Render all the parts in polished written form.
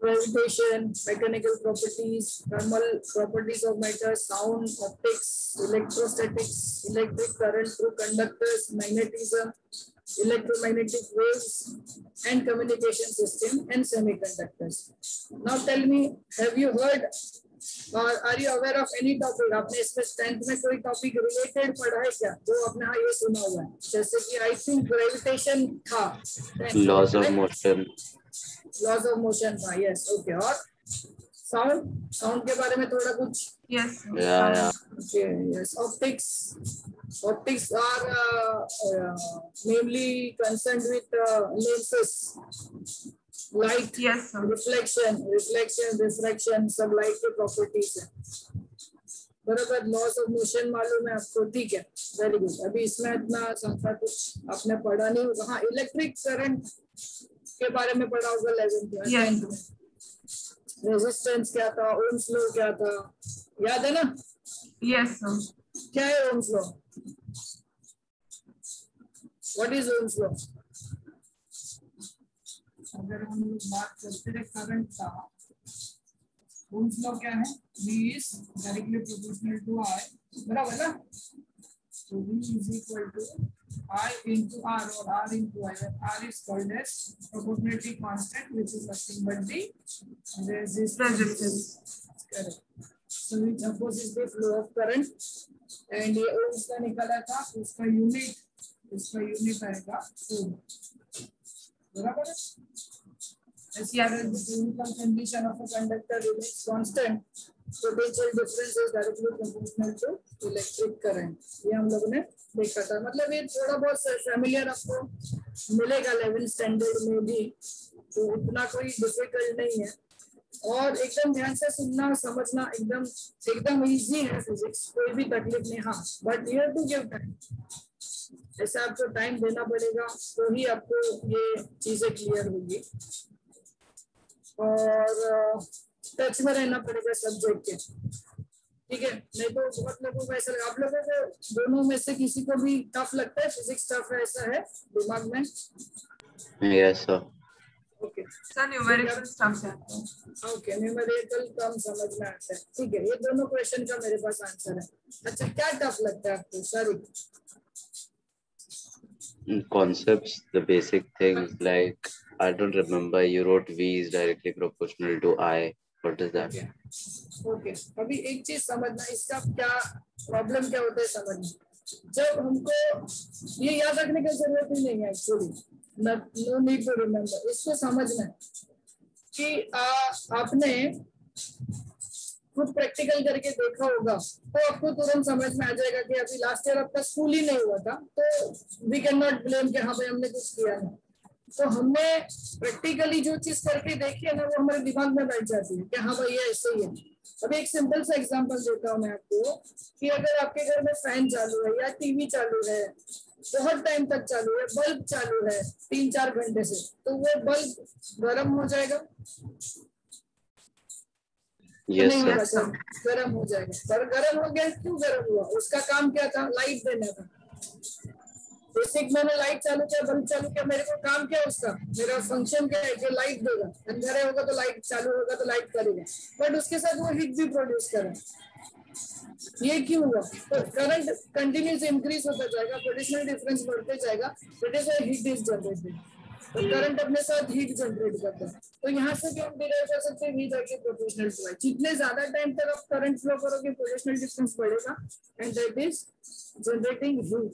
gravitation, mechanical properties, thermal properties of matter, sound, optics, electrostatics, electric current through conductors, magnetism, electromagnetic waves, and communication system and semiconductors. Now tell me, have you heard or are you aware of any topic? आपने इसमें 10th में कोई topic related पढ़ा है क्या जो आपने हाँ ये सुना हुआ है? जैसे कि आई थिंक ग्रेविटेशन था, laws of motion, laws of motion था, यस ओके। और साउंड, साउंड के बारे में थोड़ा कुछ? Yes okay yes. Optics, optics are mainly concerned with lenses, light, yes reflection, refraction, सब light के properties है। बराबर, लॉस ऑफ मोशन मालूम है आपको, ठीक है, वेरी गुड। अभी इसमें इतना संख्या कुछ आपने पढ़ा नहीं होगा। हाँ, इलेक्ट्रिक करंट के बारे में पढ़ा होगा 11th में। रेजिस्टेंस क्या था, ओम्स लॉ क्या था, याद है ना? यस क्या है Ohm's law? What is Ohm's law? अगर हम लोग बात करते हैं करंट का, ओम्स लॉ क्या है? V is directly proportional to I, बराबर ना? तो V is equal to I into R or R into I, where R is called as proportionality constant, which is nothing but the resistance. Correct. So which opposes the flow of current, and ये ohms का निकाला था, उसका unit आएगा ओम, बराबर है? As far as the physical condition of a conductor remains constant, potential difference is directly proportional to electric current. ये हम लोगों ने देखा था। मतलब ये थोड़ा बहुत फैमिलियर आपको मिलेगा 11th स्टैंडर्ड में भी, तो इतना कोई डिफिकल्ट नहीं है। और एकदम ध्यान से सुनना समझना, एकदम इजी है फिजिक्स, कोई भी तकलीफ नहीं। हाँ, but you have to give time, ऐसा आपको टाइम देना पड़ेगा तो ही आपको ये चीजें क्लियर होगी। और टच में रहना पड़ेगा सब्जेक्ट के, ठीक है? नहीं तो बहुत लोगों को ऐसा, आप लोगों को दोनों में से किसी को भी टफ लगता है, फिजिक्स टफ है, ऐसा है दिमाग में? Yes sir. Okay sir, numerical tough है। ओके, न्यूमेरिकल कम समझ में आता है, ठीक है। ये दोनों क्वेश्चन का मेरे पास आंसर है। अच्छा, क्या टफ लगता है आपको? Sorry, concepts, the basic things like I don't remember. You wrote V is directly proportional to I. What is that? Okay, अभी एक चीज समझना, इसका क्या प्रॉब्लम क्या होता है समझना। जब हमको ये याद रखने की जरूरत ही नहीं है actually, no need to remember, इसको समझना है कि आपने खुद प्रैक्टिकल करके देखा होगा तो आपको तुरंत समझ में आ जाएगा कि अभी लास्ट ईयर आपका स्कूल ही नहीं हुआ था, तो वी कैन नॉट ब्लेम कि हाँ भाई हमने कुछ किया नहीं। तो हमने प्रैक्टिकली जो चीज करके देखी है ना, वो हमारे दिमाग में बैठ जाती है कि हाँ भाई ये ऐसे ही है। अभी एक सिंपल सा एग्जांपल देता हूँ मैं आपको कि अगर आपके घर में फैन चालू है या टीवी चालू है, बहुत टाइम तक चालू है, बल्ब चालू है 3-4 घंटे से, तो वो बल्ब गर्म हो जाएगा? Yes, नहीं होगा sir. सर, गर्म हो जाएगा। पर गर्म हो गया, क्यों गर्म हुआ? उसका काम क्या था? लाइट देना था। बेसिक मैंने लाइट चालू किया, बल्ब चालू किया, मेरे को काम क्या उसका? मेरा फंक्शन क्या है कि लाइट देगा। अंधेरा होगा तो लाइट चालू होगा तो लाइट करेगा, बट उसके साथ वो हीट भी प्रोड्यूस करे। ये क्यों हुआ? तो करंट कंटिन्यूस इंक्रीज होता जाएगा, पोटेंशियल डिफरेंस बढ़ते जाएगा, that is why heat is generated. तो करंट अपने साथ हीट जनरेट करता है। तो यहाँ से भी हम डिराइव कर सकते हैं हीट आके प्रोपोर्शनल टू आई। जितने ज्यादा टाइम तक आप करंट फ्लो करोगे, पोटेंशियल डिफरेंस बढ़ेगा, and that is generating heat.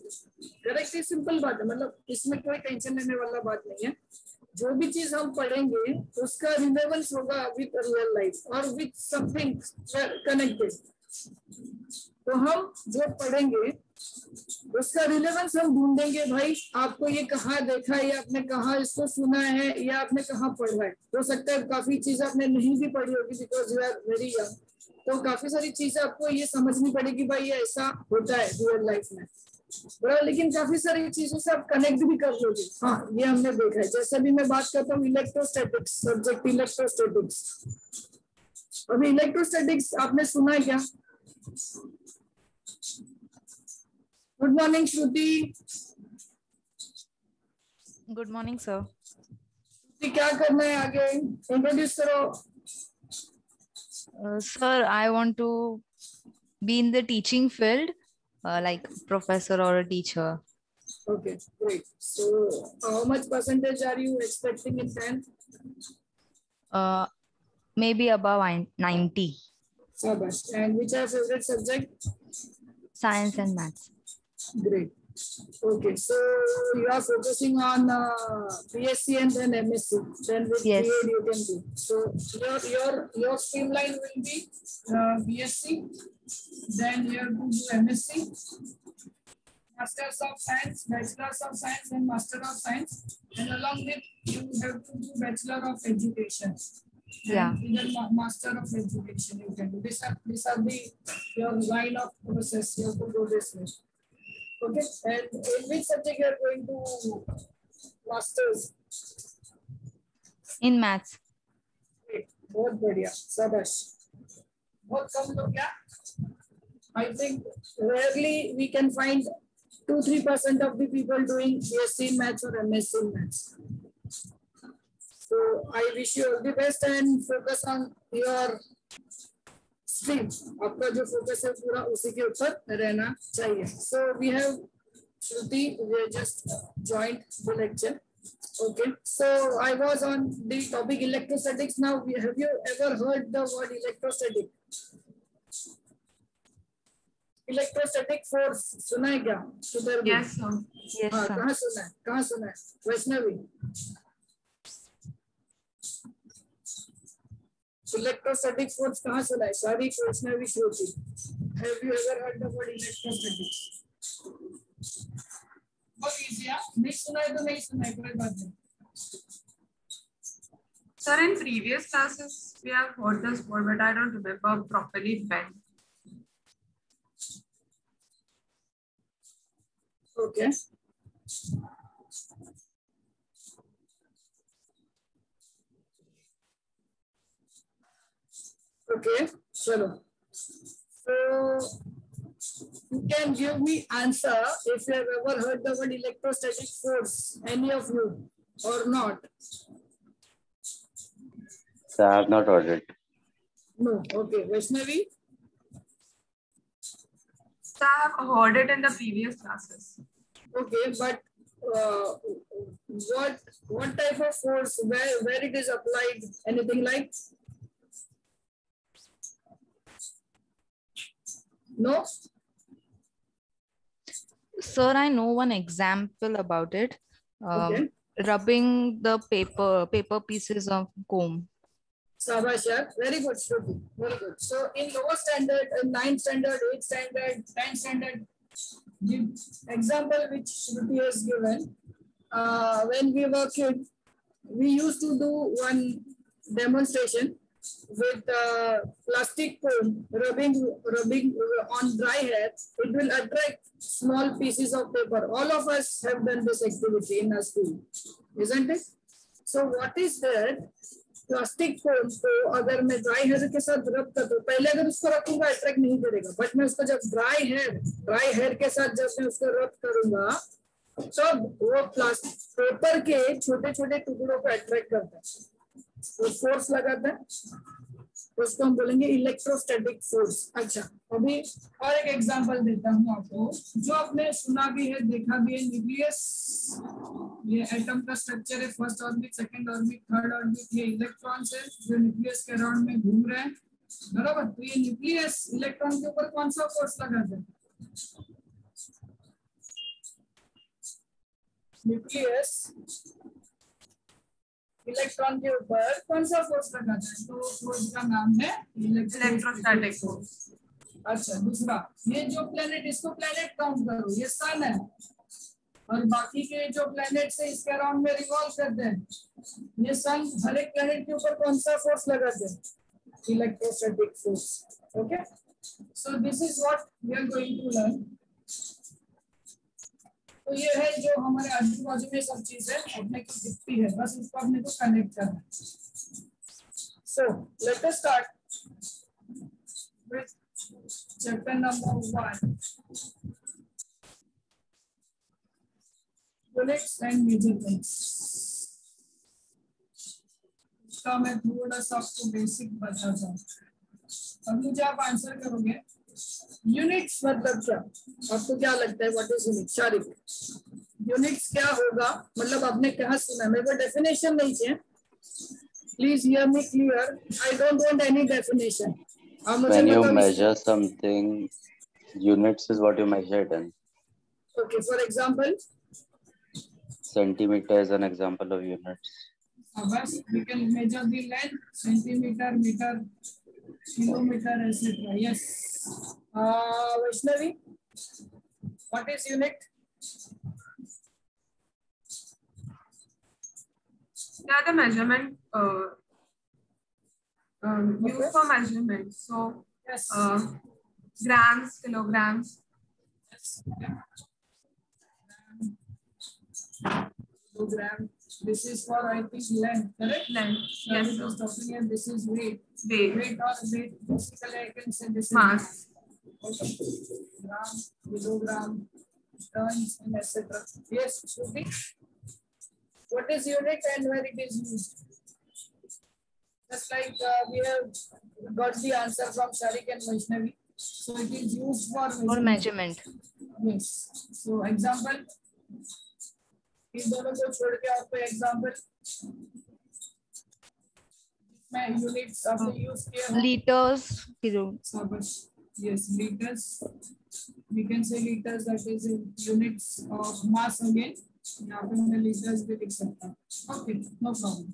Correct? Simple बात है, मतलब इसमें कोई टेंशन लेने वाला बात नहीं है। जो भी चीज हम पढ़ेंगे उसका रिलेवेंस होगा विद रियल लाइफ और विद समथिंग कनेक्टेड। तो हम जो पढ़ेंगे उसका रिलेवेंस हम ढूंढेंगे। भाई आपको ये कहाँ देखा है, या आपने कहाँ इसको सुना है, या आपने कहाँ पढ़ा है। हो सकता है काफी चीजें आपने नहीं भी पढ़ी होगी because you are very young, तो काफी सारी चीजें आपको ये समझनी पड़ेगी भाई ये ऐसा होता है रियल लाइफ में, बराबर। लेकिन काफी सारी चीजों से आप कनेक्ट भी कर लोगे। हाँ, ये हमने देखा है। जैसे भी मैं बात करता हूँ इलेक्ट्रोस्टैटिक्स, सब्जेक्ट इलेक्ट्रोस्टैटिक्स। अभी इलेक्ट्रोस्टैटिक्स आपने सुना है क्या? Good morning Shruti. Good morning sir. क्या करना है आगे, इंट्रोड्यूस करो। Sir, I want to be in the teaching field, like professor or a teacher. Okay, great. So how much percentage are you expecting in 10th? Maybe above 90. Sabash. And which are favorite subject? Science and maths. Great. Okay, so you are focusing on BSc and then MSc. Then with Yes. B.Ed you can do. So your streamline will be BSc. Then you have to do MSc, Masters of Science, Bachelors of Science, and Master of Science. And along with you have to do Bachelor of Education. Yeah. And even Master of Education you can do. These are the your line of process. You have to go this way. Okay, and in which subject you are going to masters? In maths. Great, बहुत बढ़िया, शाबाश, बहुत कम लोग क्या? I think rarely we can find 2-3% of the people doing BSc in maths or MSc in maths. So I wish you all the best and focus on your stream. आपका जो focus है पूरा उसी के ऊपर रहना चाहिए. So we have Shruti, we just joined the lecture. Okay, so I was on the topic electrostatics. Now, have you ever heard the word electrostatic? Electrostatic force सुना है क्या? किधर भी? Yes, sir. Yes, हाँ, sir. कहाँ सुना है? कहाँ सुना है? वैष्णवी. Electrostatic force कहाँ सुना है? सारी वैष्णवी श्रुति. Have you ever heard the word electrostatics? बहुत easy है. नहीं सुना है तो नहीं सुना है, कोई बात नहीं. Sir, in previous classes, we have heard this word, but I don't remember properly when. Okay. Okay, chalo. So you can give me answer if you have ever heard the word electrostatic force, any of you, or not. So I have not heard it. No. Okay, Vaishnavi. So I have heard it in the previous classes. Okay, but what type of force? Where it is applied? Anything like? No. Sir, I know one example about it. Okay. Rubbing the paper pieces of comb. Sabash, yaar. Very good, Shruti. Very good. So in lower standard, 9th standard, 8th standard, 10th standard, the example which Shruti has given, when we were kids, we used to do one demonstration with plastic comb rubbing on dry hair. It will attract small pieces of paper. All of us have done this activity in our school, isn't it? So what is that? Plastic foam को अगर मैं dry hair के साथ रब कर दूं, पहले अगर उसको रखूंगा अट्रैक्ट नहीं करेगा, बट मैं उसको जब ड्राई हेयर के साथ जब मैं उसको रब करूंगा तब वो प्लास्टिक पेपर के छोटे छोटे टुकड़ों को अट्रैक्ट करता है, वो फोर्स लगाता है, उसको हम बोलेंगे इलेक्ट्रोस्टैटिक फोर्स. अच्छा, अभी और एक एग्जांपल देता हूँ आपको जो आपने सुना भी है, देखा भी है. न्यूक्लियस, ये एटम का स्ट्रक्चर है. First orbit, second orbit, third orbit. ये इलेक्ट्रॉन्स है जो न्यूक्लियस के अराउंड में घूम रहे हैं, बराबर. तो ये न्यूक्लियस इलेक्ट्रॉन के ऊपर कौन सा फोर्स लगाता है? न्यूक्लियस इलेक्ट्रॉन के ऊपर कौन सा फोर्स लगाता है? तो फोर्स का नाम है Electrostatic force. अच्छा, दूसरा, ये जो प्लेनेट, इसको प्लेनेट काउंट करो, ये सन है और बाकी के जो प्लेनेट्स है इसके अराउंड में रिवॉल्व करते हैं. ये सन हर एक प्लेनेट के ऊपर कौन सा फोर्स लगाते हैं? Electrostatic force. Okay, so this is what we are going to learn. तो ये है जो हमारे आजू बाजू में सब चीज है अपने को दिखती है, बस इसको अपने को कनेक्ट करना है. So let us start with chapter number 1, units and measurements. उसका मैं थोड़ा सा आपको बेसिक बताता हूँ। अब मुझे आप आंसर करोगे यूनिट्स मतलब क्या, आपको क्या लगता है what is unit? Shariq, units क्या होगा? मतलब आपने कहाँ सुना? मेरे को डेफिनेशन नहीं चाहिए, please hear me clear, I don't want any definition. आप मुझे When you बताओ। measure something, units is what you measure it in. Okay, for example Centimeter is an example of units. बस we can measure the length, centimetre, metre, kilometre, etcetera. Yes, Vaishnavi, what is unit? Yeah, the measurement used for measurement. So Yes. Grams, kilograms. Kilogram. This is for, I think, length, correct? Length. Yes. Yes, sir. Talking, and this is weight. Weight. Weight or weight. Basically, I can say this Mass. is okay. Gram, kilogram, tons, and etc. Yes, Shruti. What is unit and where it is used? Just like we have got the answer from Sharik and Vaishnavi. So it is used for measurement. Yes. So example. इन दोनों को छोड़ के आपको example में units आपने use किए हैं। Liters, kilo. Yes, liters. We can say liters, that is in units of mass again. यहाँ पे मैं liters भी लिख सकता हूँ। Okay, no problem.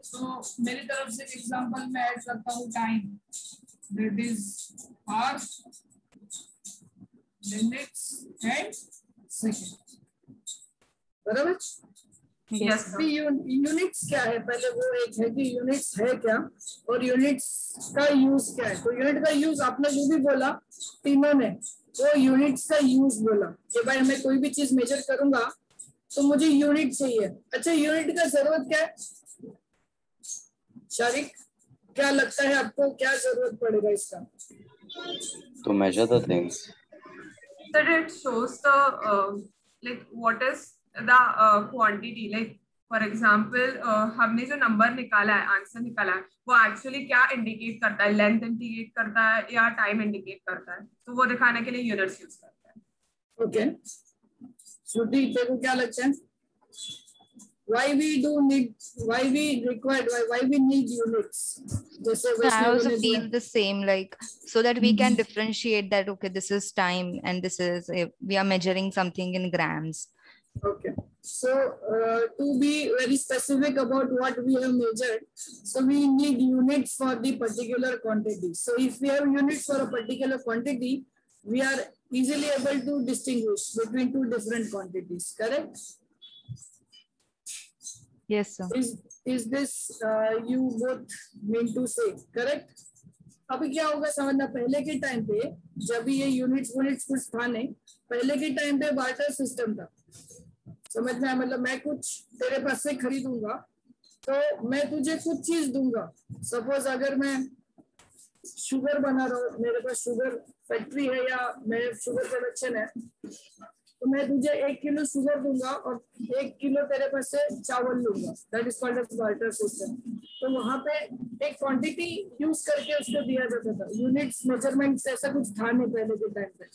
So मेरी तरफ से एग्जांपल में ऐड करता हूँ time, that is hour, minutes and second. बराबर? Yes, sir. यूनिट्स क्या है? पहले वो एक है कि यूनिट्स है क्या और यूनिट्स का यूज क्या है। तो यूनिट का यूज आपने जो भी बोला तीनों ने, वो यूनिट्स का यूज बोला कि भाई मैं कोई भी चीज मेजर करूंगा तो मुझे यूनिट चाहिए। अच्छा, यूनिट का जरूरत क्या है? शारिक, क्या लगता है आपको, क्या जरूरत पड़ेगा इसका? To measure the things. That it shows the like what is the quantity. Like for example, हमने जो नंबर निकाला है, आंसर निकाला है, वो एक्चुअली क्या इंडिकेट करता है? लेंथ इंडिकेट करता है या टाइम इंडिकेट करता है? तो वो दिखाने के लिए यूनिट्स यूज करते हैं। ओके, श्रुति, तेरे को क्या लगता है? Why we need units? I also feel the same, like so that we can differentiate that okay, this is time and this is we are measuring something in grams. Okay, so to be very specific about what we have measured, so we need units for the particular quantity. So if we have units for a particular quantity, we are easily able to distinguish between two different quantities, correct? Yes, sir. Is this you both mean to say, correct? अभी क्या होगा समझना, पहले के time पे जब ये units कुछ था नहीं, पहले के टाइम पे बार्टर सिस्टम था। समझ में? मतलब मैं कुछ तेरे पास से खरीदूंगा तो मैं तुझे कुछ चीज दूंगा। सपोज अगर मैं शुगर बना रहा हूँ, मेरे पास शुगर फैक्ट्री है या मेरे शुगर प्रोडक्शन है, तो मैं तुझे 1 किलो शुगर दूंगा और 1 किलो तेरे पास से चावल लूंगा। That is called as barter system. तो वहां पे एक क्वांटिटी यूज करके उसको दिया जाता था। यूनिट्स मेजरमेंट्स ऐसा कुछ था नहीं पहले के टाइम पे,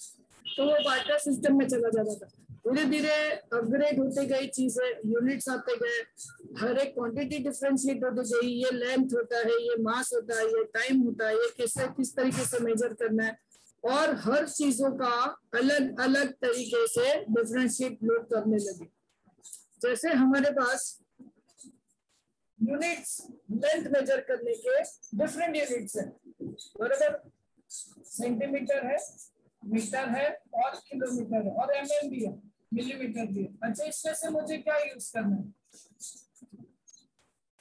तो वो बार्टर सिस्टम में चला जाता था। धीरे धीरे अपग्रेड होते गई चीजें, यूनिट्स आते गए, हर एक क्वांटिटी डिफरेंशिएट होती गई। ये लेंथ होता है, ये मास होता है, ये टाइम होता है, ये किस तरीके से मेजर करना है, और हर चीजों का अलग अलग तरीके से डिफरेंशिएट लोग करने लगे। जैसे हमारे पास यूनिट्स लेंथ मेजर करने के डिफरेंट यूनिट्स हैं, बराबर? सेंटीमीटर है, मीटर है और किलोमीटर है और mm भी है, मिलीमीटर भी है। अच्छा, इसमें से मुझे क्या यूज करना है?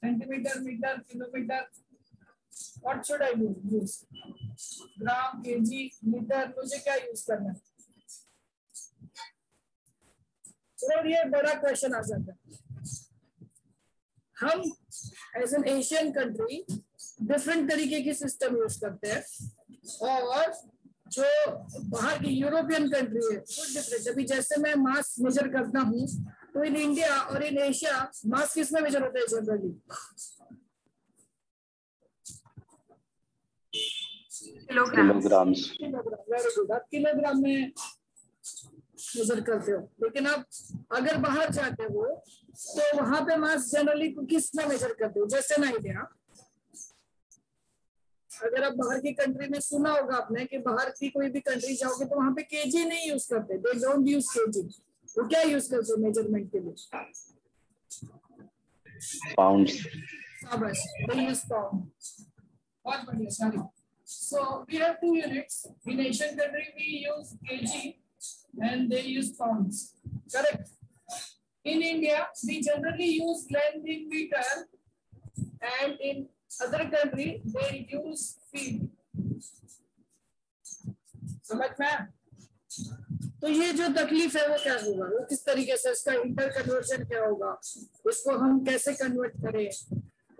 Centimetre, metre, kilometre, what should I use? Gram, KG, litre, मुझे क्या यूज करना है? और ये बड़ा क्वेश्चन आ जाता है। हम as an Asian country different तरीके की सिस्टम यूज करते हैं और जो बाहर की यूरोपियन कंट्री है वो डिफरेंट। अभी जैसे मैं मास मेजर करता हूँ तो इन इंडिया और इन एशिया मास किस में मेजर होता है जनरली? kilograms. वेरी गुड, आप किलोग्राम में मेजर करते हो, लेकिन आप अगर बाहर जाते हो तो वहां पे मास जनरली किस में मेजर करते हो? जैसे ना आइडिया, अगर आप बाहर की कंट्री में सुना होगा आपने कि बाहर की कोई भी कंट्री जाओगे तो वहां पे केजी नहीं यूज करते, दे डोंट यूज केजी। वो क्या यूज करते हैं मेजरमेंट के लिए? Pounds. शाबाश, they use pound. बहुत बढ़िया, sorry. So we have two units. In Asian country we use kg and they use pounds. Correct. In India we generally use length in meter and in other country they use feet. समझ में? तो ये जो तकलीफ है वो क्या होगा, वो किस तरीके से इसका इंटर कन्वर्जन क्या होगा, इसको हम कैसे कन्वर्ट करें,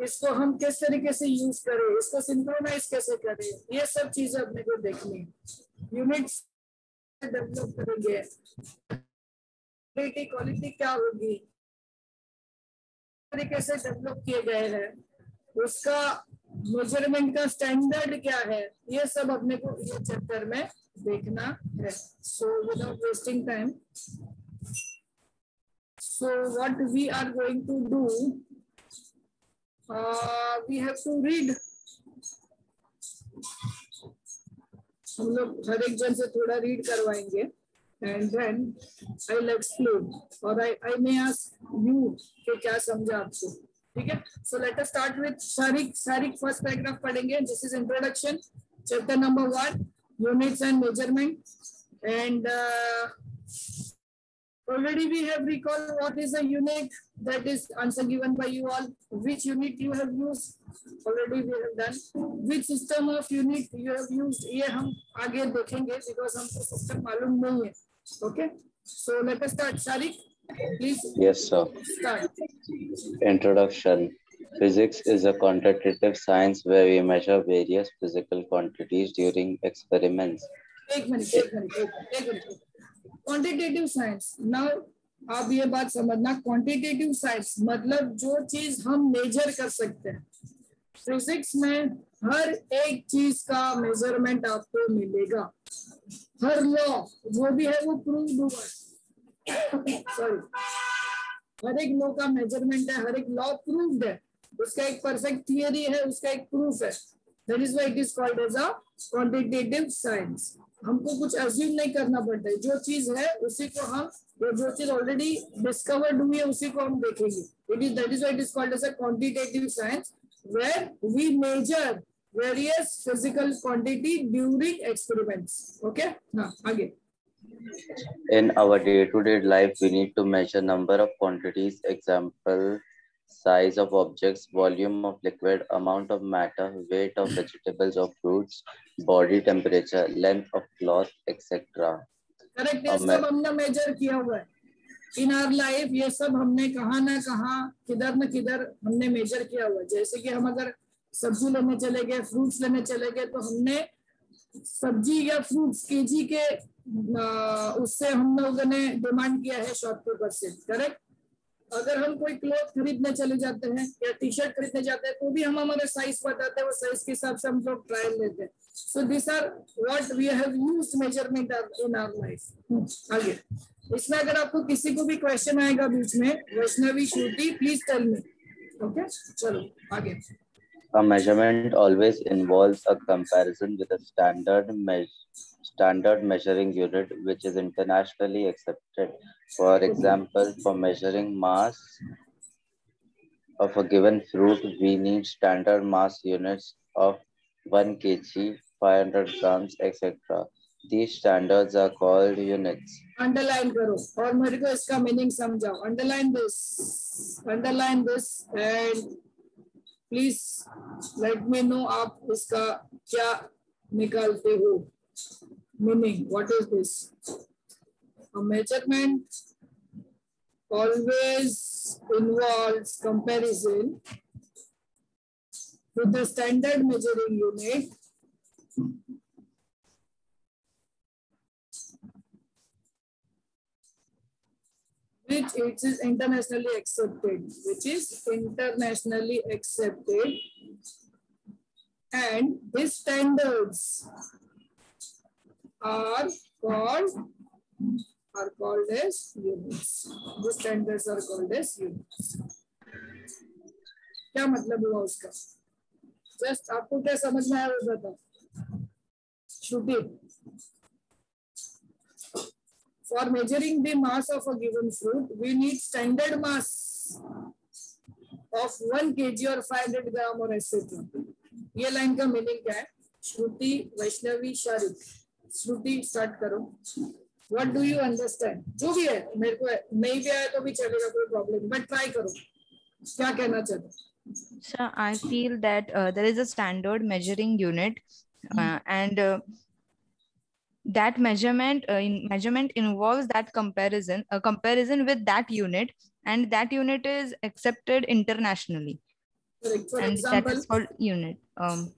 इसको हम किस तरीके से यूज करें, इसको सिंक्रोनाइज कैसे करें, ये सब चीजें अपने को देखनी है। यूनिट्स डेवलप करेंगे, क्वालिटी क्या होगी, तरीके से डेवलप किए गए हैं, उसका मेजरमेंट का स्टैंडर्ड क्या है, ये सब अपने को ये चैप्टर में देखना है। So without wasting time, so what we are going to do, we have to read. हम लोग हर एक जन से थोड़ा रीड करवाएंगे and then I'll explain or I may ask you कि क्या समझा आपको, ठीक है? So let us start with Sharik first paragraph पढ़ेंगे. This is introduction, chapter number 1, units and measurement, and already we have recalled what is a unit. That is answer given by you all. Which unit you have used already we have done. Which system of unit you have used, ये हम आगे देखेंगे because हमको system मालूम नहीं है. Okay, so let us start. Sharik, please. Yes, sir. Start. Introduction. Physics is a quantitative science where we measure various physical quantities during experiments. एक minute. Quantitative science. Now, आप ये बात समझना, क्वांटिटेटिव साइंस मतलब जो चीज हम मेजर कर सकते हैं। फिजिक्स में हर एक चीज का मेजरमेंट आपको मिलेगा, हर लॉ जो भी है वो प्रूव्ड हुआ है, सॉरी, हर एक लॉ का मेजरमेंट है, हर एक लॉ प्रूव्ड है, उसका एक परफेक्ट थियरी है, उसका एक प्रूफ है। That is why it is called as a quantitative science. हमको कुछ अज्यूम नहीं करना पड़ता है, जो चीज है उसी को हम, जो चीज ऑलरेडी डिस्कवर्ड हुई है उसी को हम देखेंगे। It is that is why it is called as a quantitative science where we measure various physical quantity during experiments. Okay, now again. In our day-to-day life, we need to measure number of quantities, example, size of objects, volume of liquid, amount of matter, weight of vegetables or fruits, body temperature, length of cloth, etc. Correct, ये सब हमने major किया हुआ है इन our life. ये सब हमने कहाँ ना कहाँ, किधर न किधर हमने मेजर किया हुआ है। जैसे कि हम अगर सब्जी लेने चले गए, फ्रूट्स लेने चले गए, तो हमने सब्जी या फ्रूट्स केजी के उससे हम लोगों ने डिमांड किया है शॉपकीपर से। करेक्ट। अगर हम कोई क्लॉथ खरीदने चले जाते हैं या टी शर्ट खरीदने जाते हैं तो भी हम हमारे साइज बताते हैं, वो साइज के हिसाब से हम लोग ट्रायल लेते हैं। So this are what we have used measurement in our life. आगे इसमें अगर आपको किसी को भी क्वेश्चन आएगा बीच में, वैष्णवी, श्रुति, प्लीज टेल मी। ओके, चलो आगे। A measurement always involves a comparison with a standard measuring unit which is internationally accepted. For example, for measuring mass of a given fruit, we need standard mass units of 1 kg, 500 grams, etc. These standards are called units. Underline करो और मेरे को इसका meaning समझाओ। Underline this and please let me know आप इसका क्या निकालते हो meaning. What is this? A measurement always involves comparison with the standard measuring unit which it is internationally accepted, and his standards are called as units. The standards are called as units. क्या मतलब हुआ उसका? Just आपको क्या समझ में आया वो बताओ. श्रुति, for measuring the mass of a given fruit, we need standard mass of 1 kg or 500 gram or etc. ये लाइन का मीनिंग क्या है? श्रुति, वैष्णवी, शारिक. श्रुति स्टार्ट करो. What do you understand? जो भी है, मेरे को नहीं भी आया तो भी चलेगा, कोई प्रॉब्लम, बट ट्राई करो. क्या कहना चाहते? So I feel that there is a standard measuring unit, and that measurement involves that comparison with that unit, and that unit is accepted internationally. Correct. For and example, that is called unit.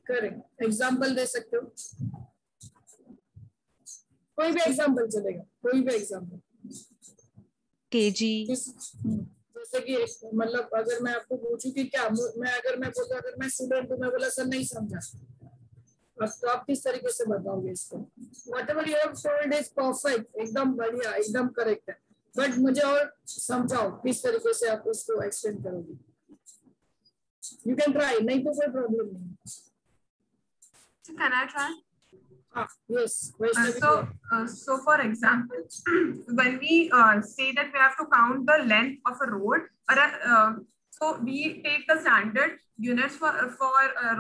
Correct. Example दे सकते हो? कोई भी example चलेगा, कोई भी example. kg. जैसे कि मतलब अगर मैं आपको पूछूं कि क्या अगर मैं स्टूडेंट हूँ, मैं बोला सर नहीं समझा, तो आप किस तरीके से बताओगे इसको? Whatever you have told is perfect, एकदम बढ़िया, एकदम करेक्ट है, बट मुझे और समझाओ किस तरीके से आप उसको एक्सप्लेन करोगे. You can try, नहीं तो कोई प्रॉब्लम नहीं. Can I try? Yes. So for example, when we say that we have to count the length of a road, or so we take the standard units for a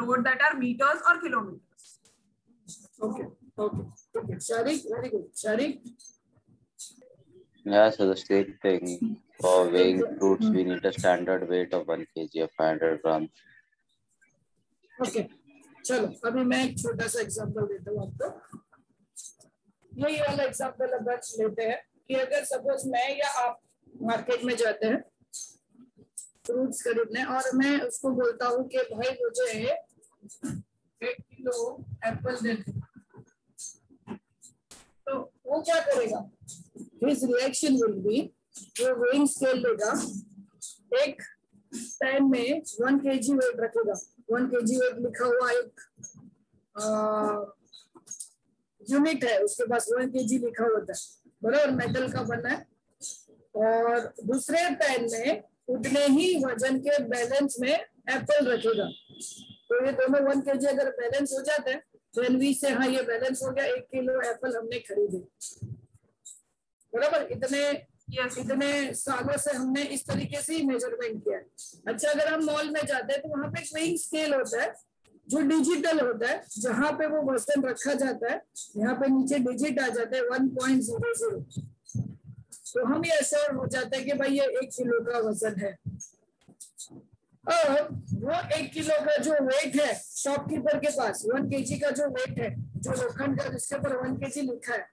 road that are meters or kilometers. Okay. Sharik, very good. Sharik? Yeah, so the same thing. For weighing fruits, we need a standard weight of 1 kg of 500 grams. Okay. चलो अभी मैं एक छोटा सा example देता हूँ आपको. यही वाला एग्जांपल अब लेते हैं कि अगर सपोज मैं या आप मार्केट में जाते हैं फ्रूट्स खरीदने, और मैं उसको बोलता हूँ कि भाई मुझे 1 किलो एप्पल दे दो, तो वो क्या करेगा? हिज रिएक्शन विल बी, वो वेइंग स्केल लेगा, एक पैन में 1 kg वेट रखेगा. 1 kg वेट लिखा हुआ एक यूनिट है उसके पास, 1 kg लिखा होता है, बराबर, मेटल का बना है. और दूसरे पैन में उतने ही वजन के बैलेंस में एप्पल रखेगा. तो ये दोनों 1 kg अगर बैलेंस हो जाते हैं, then we say हाँ ये बैलेंस हो गया, 1 किलो एप्पल हमने खरीदे, बराबर. इतने सालों से हमने इस तरीके से ही मेजरमेंट किया है. अच्छा, अगर हम मॉल में जाते हैं तो वहां पे एक वेइंग स्केल होता है जो डिजिटल होता है, जहां पे वो वजन रखा जाता है, यहाँ पे नीचे डिजिट आ जाते हैं 1.00, तो हम ये श्योर हो जाते हैं कि भाई ये 1 किलो का वजन है. और वो 1 किलो का जो वेट है शॉपकीपर के पास, 1 kg का जो वेट है, जो लोखंड का जिसके ऊपर 1 kg लिखा है,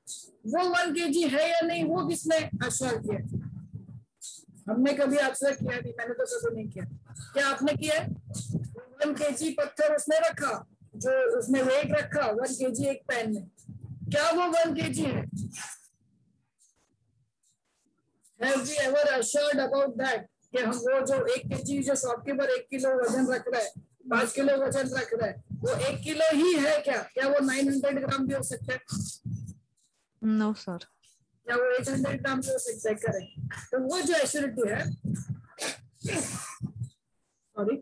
वो 1 kg है या नहीं, वो किसने आश्चर्य किया? हमने कभी आश्चर्य किया नहीं, मैंने तो कभी नहीं किया. क्या आपने किया? 1 kg पत्थर उसने रखा, जो उसने वेट रखा 1 kg एक पैन में, क्या वो 1 kg है? Have we ever assured about that? कि हम वो जो 1 kg जो शॉपकीपर 1 किलो वजन रख रहा है, 5 किलो वजन रख रहा है, वो 1 किलो ही है क्या? क्या वो 900 ग्राम भी हो सकता है? No sir. क्या वो 800 ग्राम भी हो सकता है? करेक्ट. तो वो जो एश्योरिटी है, सॉरी,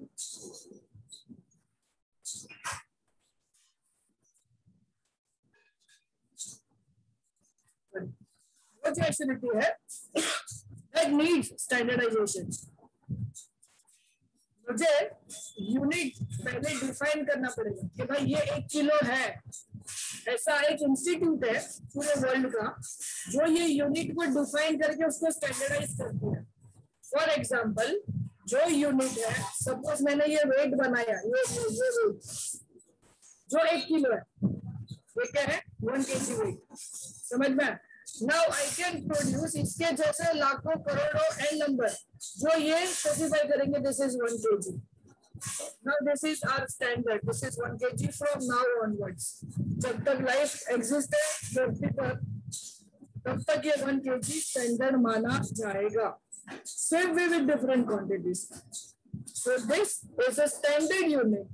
वो जो एश्योरिटी है that needs standardization. मुझे यूनिट पहले डिफाइन करना पड़ेगा कि भाई ये 1 किलो है. ऐसा एक इंस्टीट्यूट है पूरे वर्ल्ड का जो ये यूनिट को डिफाइन करके उसको स्टैंडर्डाइज करती है. फॉर एग्जांपल, जो यूनिट है, सपोज मैंने ये वेट बनाया, ये वेट जो 1 किलो है, ये क्या है? 1 kg वेट. समझ में? Now I can produce इसके जैसे लाखों करोड़ों n नंबर जो ये स्पेसिफाई करेंगे this is 1 kg. Now this is our standard. This is 1 kg from now onwards. जब तक लाइफ एग्जिस्ट है धरती पर, तब तक ये 1 kg स्टैंडर्ड माना जाएगा. Same way with different quantities. So this is a standard unit.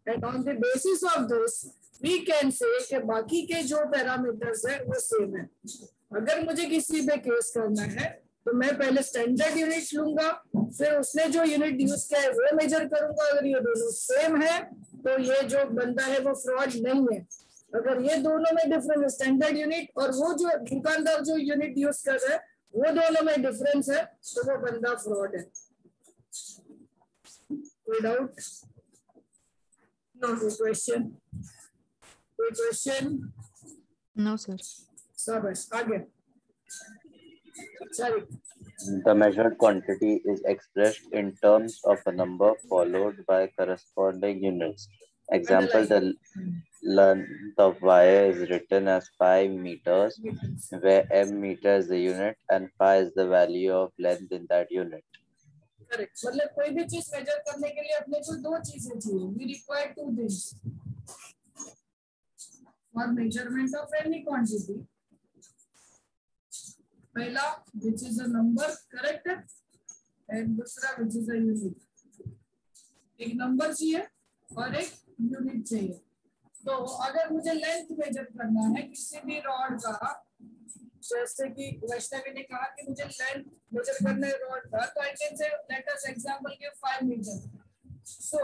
And on the basis of this we can say कि बाकी के जो पैरामीटर्स है वो सेम है। अगर मुझे किसी पे केस करना है तो मैं पहले स्टैंडर्ड यूनिट लूंगा, फिर उसने जो यूनिट यूज किया है वो मेजर करूंगा। अगर ये दोनों सेम है तो ये जो बंदा है वो फ्रॉड नहीं है। अगर ये दोनों में डिफरेंस स्टैंडर्ड यूनिट और वो जो दुकानदार जो यूनिट यूज कर रहा है वो दोनों में डिफरेंस है तो वो बंदा फ्रॉड है। कोई डाउट? नो कोई क्वेश्चन? कोई क्वेश्चन? No, sir. शाबाश, आगे। चलिए। The measured quantity is expressed in terms of a number followed by corresponding units. Example, the length of wire is written as 5 meters, where m meter is the unit and phi is the value of length in that unit. Correct. मतलब कोई भी चीज major करने के लिए अपने को दो चीजें चाहिए। We require two things for measurement of any quantity. पहला which is a number, correct, and दूसरा विच इज अ यूनिट। एक नंबर चाहिए और एक यूनिट चाहिए। तो अगर मुझे लेंथ मेजर करना है किसी भी रॉड का, जैसे कि वैष्णवी ने कहा कि मुझे लेंथ मेजर करना है रॉड का, तो I can say let us example give 5 metre. So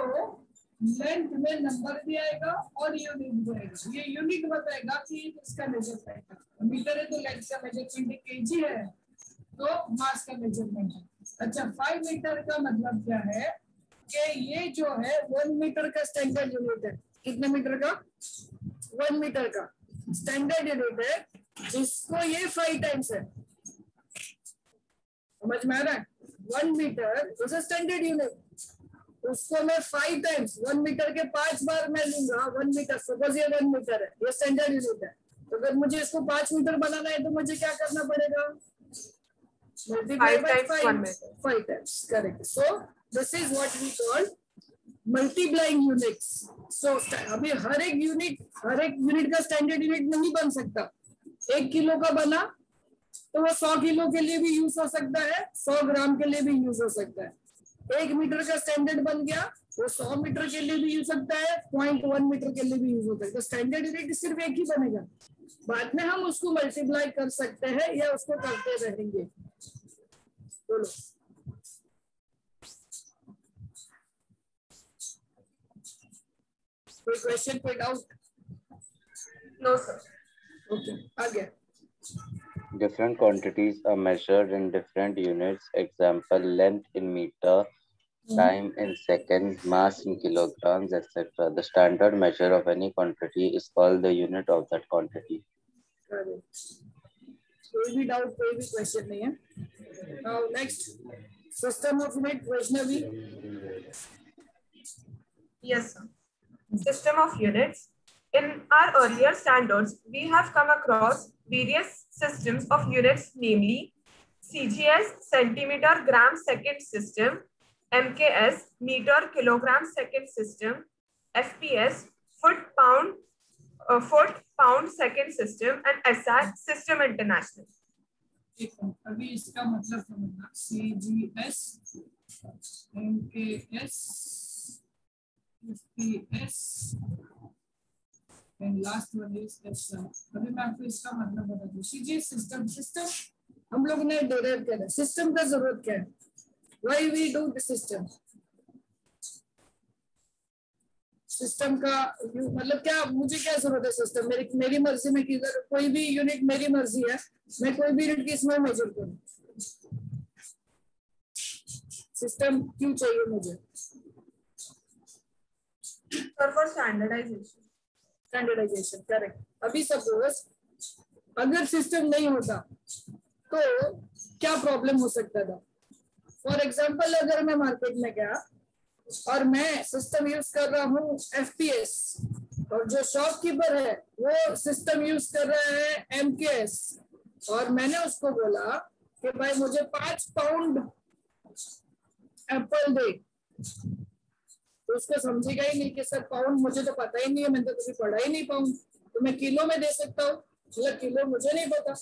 length में नंबर भी आएगा और यूनिट भी आएगा। ये यूनिट बताएगा कि इसका मेजर करेगा। मीटर है तो लेंथ का मेजरमेंट केजी है तो मास का मेजरमेंट है। अच्छा, 5 मीटर का मतलब क्या है कि ये जो है 1 मीटर का स्टैंडर्ड यूनिट है। कितने मीटर का? 1 मीटर का स्टैंडर्ड यूनिट है, जिसको ये 5 टाइम्स है। समझ में आ रहा है? 1 metre is a standard unit, उसको मैं 5 टाइम्स 1 मीटर के 5 बार मैं लूंगा। 1 मीटर, सपोज ये 1 मीटर है, ये स्टैंडर्ड यूनिट है। तो अगर मुझे इसको 5 मीटर बनाना है तो मुझे क्या करना पड़ेगा? Multiply by 5 times, correct. So this is what we call multiplying units. So अभी हर एक यूनिट का स्टैंडर्ड यूनिट नहीं बन सकता। 1 किलो का बना तो वो 100 किलो के लिए भी यूज हो सकता है, 100 ग्राम के लिए भी यूज हो सकता है। 1 मीटर का स्टैंडर्ड बन गया, वो 100 मीटर के लिए भी यूज सकता है, 0.1 मीटर के लिए भी यूज होता है। तो स्टैंडर्ड यूनिट सिर्फ एक ही बनेगा। बाद में हम उसको मल्टीप्लाई कर सकते हैं या उसको करते रहेंगे। बोलो। कोई क्वेश्चन, कोई डाउट? No sir. ओके, आगे। Different quantities are measured in different units. Example, length in meter, time in seconds, mass in kilograms, etc. The standard measure of any quantity is called the unit of that quantity. कोई भी doubt, कोई भी question नहीं है। Now next, system of unit, Vaishnavi. Yes, sir. System of units. In our earlier standards, we have come across various systems of units, namely CGS, centimeter gram second system, MKS, meter kilogram second system, FPS, foot pound second system, and SI, system international. अभी इसका मतलब समझना। CGS, MKS, FPS and last one is SI। अभी मैं आपको इसका मतलब बता दूं। CGS सिस्टम हम लोग ने डेराइव किया है। सिस्टम का जरूरत क्या है? Why we do the system? System का मतलब क्या, मुझे क्या जरूरत है सिस्टम? मेरी मर्जी में किधर कोई भी यूनिट, मेरी मर्जी है, मैं कोई भी यूनिट किसमें मेजर करूं। सिस्टम क्यों चाहिए मुझे? For standardization. Standardization, correct. अभी सपोज अगर सिस्टम नहीं होता तो क्या प्रॉब्लम हो सकता था? फॉर एग्जांपल, अगर मैं मार्केट में गया और मैं सिस्टम यूज कर रहा हूँ FPS और जो शॉपकीपर है वो सिस्टम यूज कर रहा है MKS, और मैंने उसको बोला कि भाई मुझे 5 पाउंड एप्पल दे, तो उसको समझेगा ही नहीं कि सर पाउंड मुझे तो पता ही नहीं है, मैंने तो कभी पढ़ा ही नहीं पाउंड, तो मैं किलो में दे सकता हूँ, मतलब किलो मुझे नहीं पता।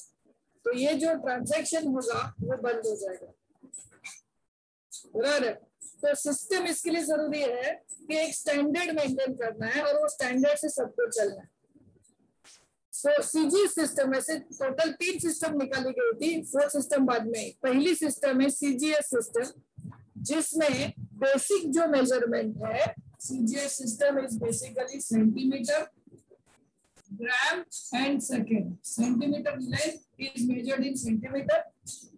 तो ये जो ट्रांजैक्शन होगा वो बंद हो जाएगा। बराबर है। तो सिस्टम इसके लिए जरूरी है कि एक स्टैंडर्ड मेंटेन करना है और वो स्टैंडर्ड से सबको चलना है। सो सीजीएस सिस्टम, वैसे टोटल 3 सिस्टम निकाली गई थी, 4th सिस्टम बाद में। पहली सिस्टम है सीजीएस सिस्टम, जिसमें बेसिक जो मेजरमेंट है, CGS system is basically centimetre, gram and second. Centimetre length is measured in centimetre.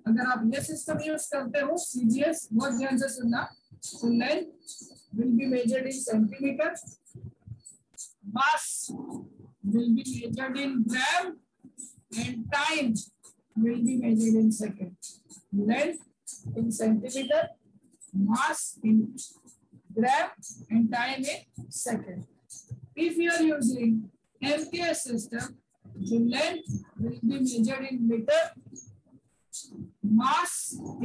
अगर आप ये सिस्टम यूज करते हो सीजीएस, बहुत ध्यान से सुनना, तो length will be measured in centimetre, mass will be measured in gram and time will be measured in second. Length in centimeter, mass in gram and time in second. If you are using MKS system, the length will be measured in meter, mass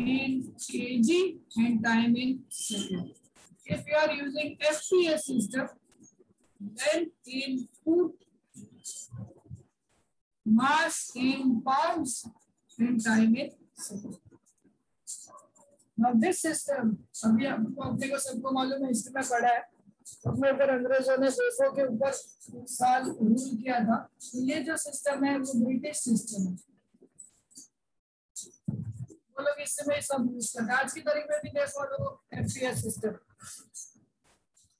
in kg and time in second. If you are using FPS system, length in foot, mass in pounds and time in seconds. Now this system, अभी आपको अपने को सबको मालूम है, history में पढ़ा है, अपने ऊपर अंग्रेजों ने देशों के ऊपर साल रूल किया था। तो ये जो सिस्टम है वो ब्रिटिश सिस्टम है। वो लोग इस समय सब यूज करते हैं। आज की तारीख में भी देखो लोग एफपीएस सिस्टम,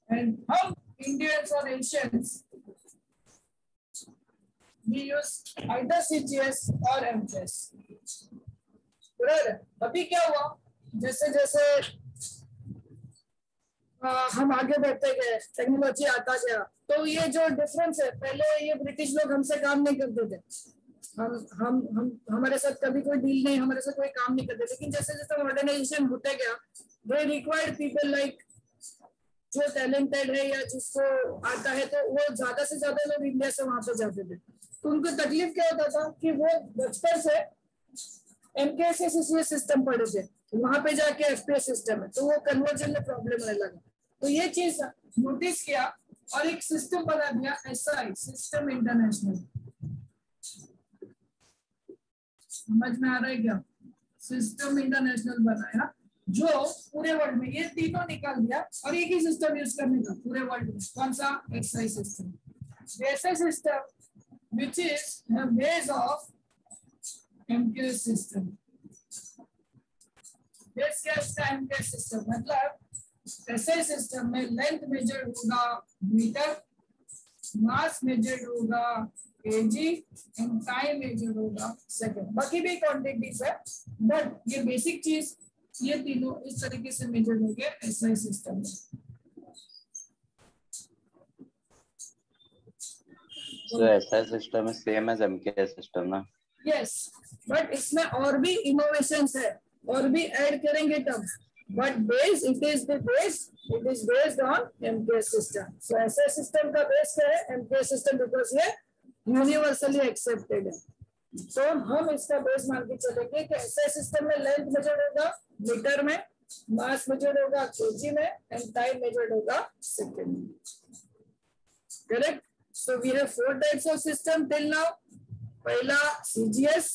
एंड हम इंडियंस और Asians we use either CGS or MKS. अभी क्या हुआ, जैसे जैसे हम आगे बढ़ते गए, टेक्नोलॉजी आता गया, तो ये जो डिफरेंस है, पहले ये ब्रिटिश लोग हमसे काम नहीं करते थे, हम हमारे साथ कभी कोई डील नहीं, हमारे साथ कोई काम नहीं करते। लेकिन जैसे जैसे मॉडर्नाइजेशन होते गया, दे रिक्वायर्ड पीपल लाइक जो टैलेंटेड है या जिसको आता है, तो वो ज्यादा से ज्यादा लोग इंडिया से वहां पे जाते थे। तो उनको तकलीफ क्या होता था कि वो बचपन से एमकेएस सिस्टम पढ़े थे, वहां पे जाके एफपीएस सिस्टम है, तो वो कन्वर्जन में प्रॉब्लम आने लगा। तो ये चीज नोटिस किया और एक सिस्टम बना दिया, एसआई सिस्टम इंटरनेशनल। समझ में आ रहा है क्या? सिस्टम इंटरनेशनल बनाया जो पूरे वर्ल्ड में, ये तीनों निकाल दिया और एक ही सिस्टम यूज करने का पूरे वर्ल्ड में। कौन सा? SI system. SI system which is the base of MKS system. Base क्या इसका? MKS system मतलब ऐसे सिस्टम में लेंथ मेजर होगा मीटर, मास मेजर होगा केजी एंड टाइम मेजर होगा सेकंड। बाकी भी क्वांटिटीज है, बट ये बेसिक चीज, ये तीनों इस तरीके से मेजर हो गए एसआई सिस्टम में। So SI system is same as MKS system ना? Yes, but इसमें और भी इनोवेशंस है, और भी ऐड करेंगे तब, but base it is the base, it is based on MKS system. So SI system का बेस क्या है? MKS system, because ये यूनिवर्सली एक्सेप्टेड है। तो हम इसका बेस मान के चलेंगे कि SI system में लेंथ मेजर होगा मीटर में, मास मेजर होगा केजी में एंड टाइम मेजर होगा सेकंड में। Correct? So we have 4 types of system till now. पहला CGS,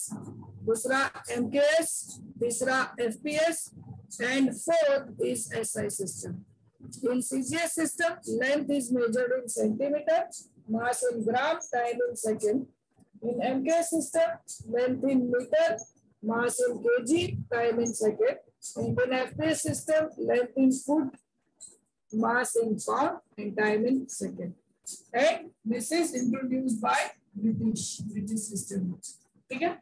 दूसरा MKS, तीसरा FPS, and 4th is SI system. In CGS system, length is measured in centimeter, mass in gram, time in second. In MKS system, length in meter, mass in kg, time in second. And in FPS system, length in foot, mass in pound, and time in second. And this is introduced by British system. ठीक है?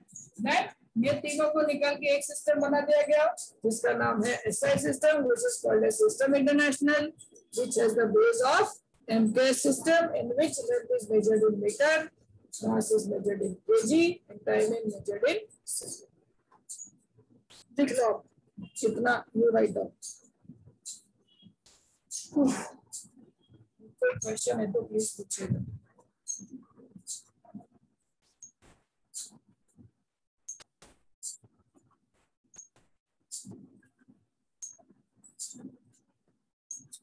Then ये तीनों को निकाल के एक system बना दिया गया, जिसका नाम है SI system, which is called as System International, which has the base of MKS system, in which length is measured in meter, mass is measured in kg, and time is measured in second. लिख लो कितना you write down. कोई question है तो please पूछिएगा।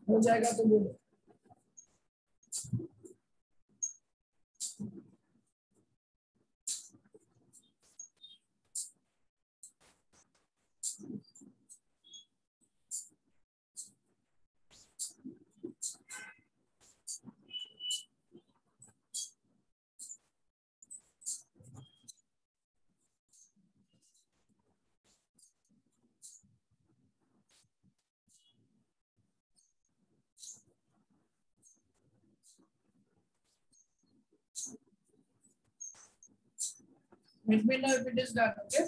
हो जाएगा तो बोलो। Let me know if it is done. Okay.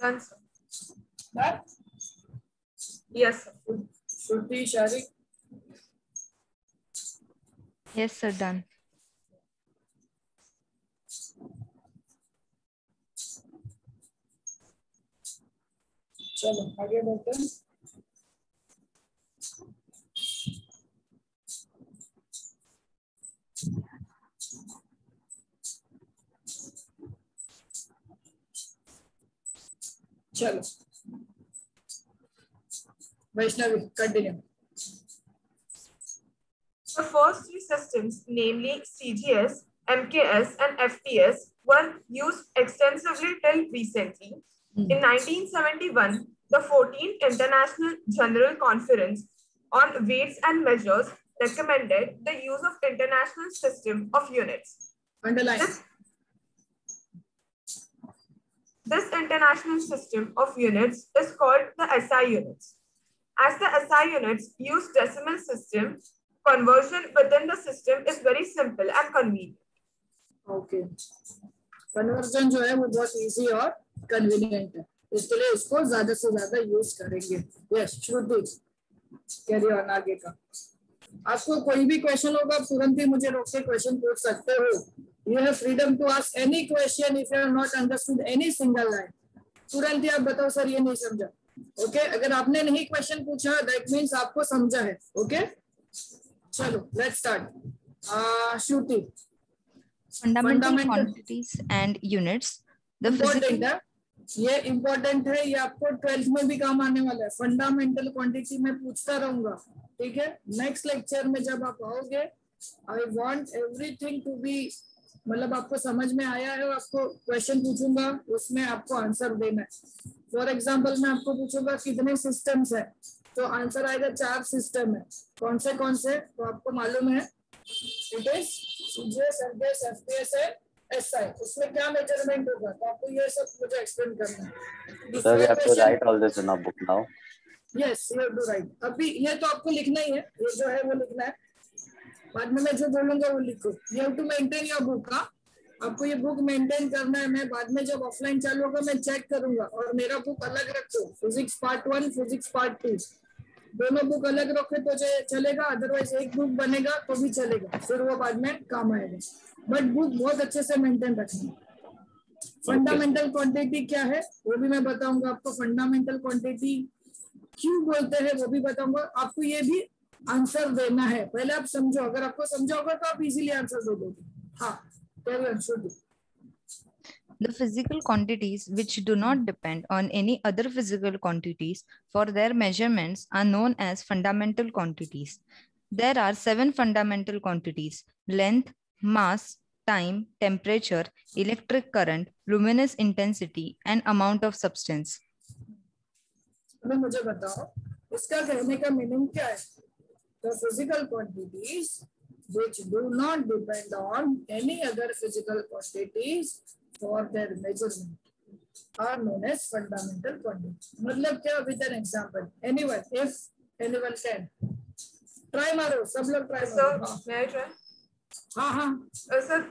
Done, sir. Done? Yes, sir. Shruti, Sharik. Yes, sir, done. चलो आगे बढ़ते हैं. चलो Vaishnavi continue. The first three systems, namely CGS, MKS, and FTS, were used extensively till recently. In 1971, the 14th International General Conference on Weights and Measures recommended the use of International System of Units. Underline. This International System of Units is called the SI units. As the SI units use decimal system, conversion within the system is very simple and convenient. Okay. Conversion जो है वो बहुत easy और convenient है, इसके लिए इसको ज्यादा से ज्यादा यूज करेंगे. यस श्रुति, कैरी ऑन आगे का. आपको कोई भी क्वेश्चन होगा तुरंत ही मुझे रोक के क्वेश्चन पूछ सकते हो. You have freedom to ask any question if you have not understood any single line. तुरंत ही आप बताओ सर ये नहीं समझा. ओके अगर आपने नहीं क्वेश्चन पूछा दैट मीन्स आपको समझा है. ओके चलो let's start. Shruti. Fundamental quantities and units. The physical. ये इम्पोर्टेंट है, ये आपको 12th में भी काम आने वाला है. फंडामेंटल क्वांटिटी में पूछता रहूंगा, ठीक है. नेक्स्ट लेक्चर में जब आप आओगे I want everything to be, मतलब आपको समझ में आया है. आपको क्वेश्चन पूछूंगा उसमें आपको आंसर देना है. फॉर एग्जांपल मैं आपको पूछूंगा कितने सिस्टम्स है, तो आंसर आएगा 4 सिस्टम है. कौन से तो आपको मालूम है. It is CGS, MKS, FTS है SI. उसमें क्या मेजरमेंट होगा तो आपको ये सब मुझे एक्सप्लेन करना है. Sir, we have to write all this in a book now. Yes, you have to write. अभी ये तो आपको लिखना ही है, ये जो है वो लिखना है. बाद में मैं जो बोलूंगा वो लिखो. You have to maintain your book. आपको ये बुक मेंटेन करना है. मैं बाद में जब ऑफलाइन चालू होगा मैं चेक करूंगा और मेरा बुक अलग रखो. फिजिक्स पार्ट 1, फिजिक्स पार्ट 2 दोनों बुक अलग रखे तो चलेगा. अदरवाइज एक बुक बनेगा तो भी चलेगा, फिर वो बाद में काम आएगा. बट बुक बहुत अच्छे से मेंटेन रखना है. फंडामेंटल क्वांटिटी क्या है वो भी मैं बताऊंगा आपको. फंडामेंटल क्वांटिटी क्यों बोलते हैं वो भी बताऊंगा आपको. ये भी आंसर देना है, पहले आप समझो. अगर आपको समझा होगा तो आप इजीली आंसर दे दोगे. हाँ The physical quantities which do not depend on any other physical quantities for their measurements are known as fundamental quantities. There are 7 fundamental quantities: length, mass, time, temperature, electric current, luminous intensity, and amount of substance. अभी मुझे बताओ इसका कहने का meaning क्या है. The physical quantities which do not depend on any other physical quantities for their measurement are known as fundamental quantities. मतलब क्या? With an example. Anyone, if anyone can. Try मारो, सब लोग try मारो. So, may I try? हाँ. So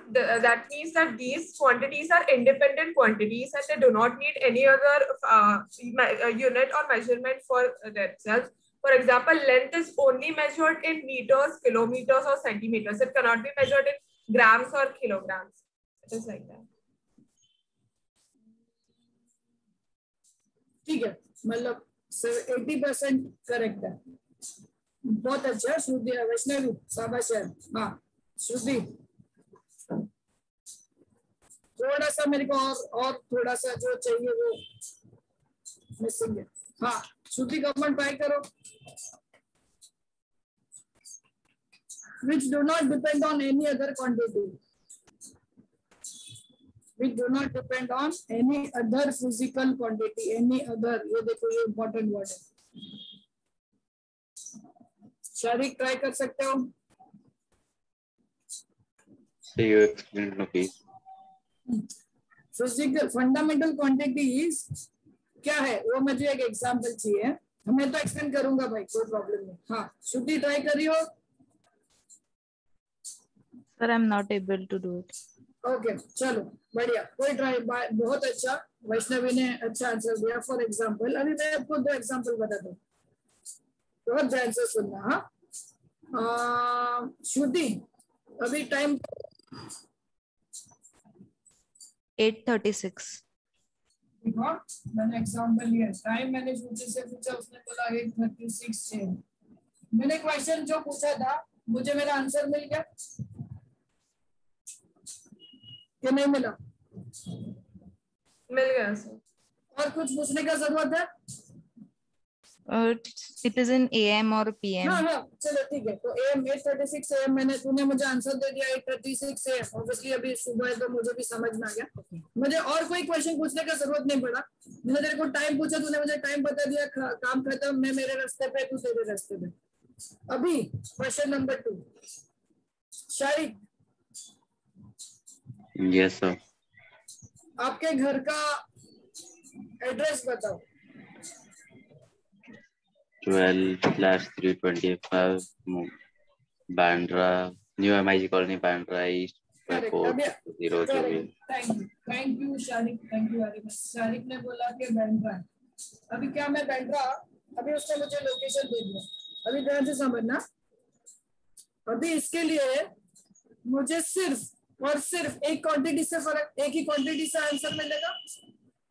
that means that these quantities are independent quantities and they do not need any other unit or measurement for themselves. For example, length is only measured in meters, kilometers, or centimeters. It cannot be measured in grams or kilograms. It is like that. ठीक है, मतलब 80% correct है. बहुत अच्छा श्रुति. वैष्णवी शाबाश है. हाँ श्रुति, थोड़ा सा मेरे को और थोड़ा सा जो चाहिए वो मिसिंग है। हाँ श्रुति कमेंट ट्राई करो। Which do not depend on any other quantity. Which do not depend on any other physical quantity. Any other. ये देखो ये important word है। शारिक ट्राई कर सकते हो। So you explain no please. Physical fundamental quantities क्या है वो मुझे एक एग्जांपल चाहिए। मैं तो एक्सप्लेन करूंगा भाई, कोई प्रॉब्लम नहीं। हाँ श्रुति ट्राई करियो। Sir, I'm not able to do it. Okay चलो बढ़िया, कोई ट्राई। बहुत अच्छा, वैष्णवी ने अच्छा आंसर दिया। फॉर एग्जांपल अभी मैं आपको दो एग्जांपल बताता हूँ, बहुत ध्यान से सुनना। हाँ श्रुति अभी टाइम 8:36. मैंने एग्जांपल लिया, टाइम मैंने श्रुति से पूछा, उसने बोला 8:36 है। मैंने क्वेश्चन जो पूछा था मुझे मेरा आंसर मिल गया कि नहीं मिला? मिल गया सर। और कुछ पूछने का जरूरत है? It is in AM or PM. हाँ हाँ चलो ठीक है। तो AM 8:36 AM मैंने, तूने मुझे आंसर दे दिया 8:36 AM। ऑब्वियसली अभी सुबह है तो मुझे भी समझ में आ गया। मुझे और कोई क्वेश्चन पूछने का जरूरत नहीं पड़ा। मैंने तेरे को टाइम पूछा, तूने मुझे टाइम बता दिया, काम खत्म। मैं मेरे रास्ते पे, तू तेरे रास्ते पे। अभी question number 2 Shariq. Yes sir. आपके घर का एड्रेस बताओ। 12/325 Bandra, New MIG Colony, Bandra East, 400. Thank you Shariq, thank you very much. Shariq ने बोला कि बैंड्रा। अभी क्या मैं बैंड्रा, अभी उसने मुझे लोकेशन दे दिया। अभी ध्यान से समझना। अभी इसके लिए मुझे सिर्फ और सिर्फ एक क्वांटिटी से फर्क, एक ही क्वांटिटी से आंसर मिलेगा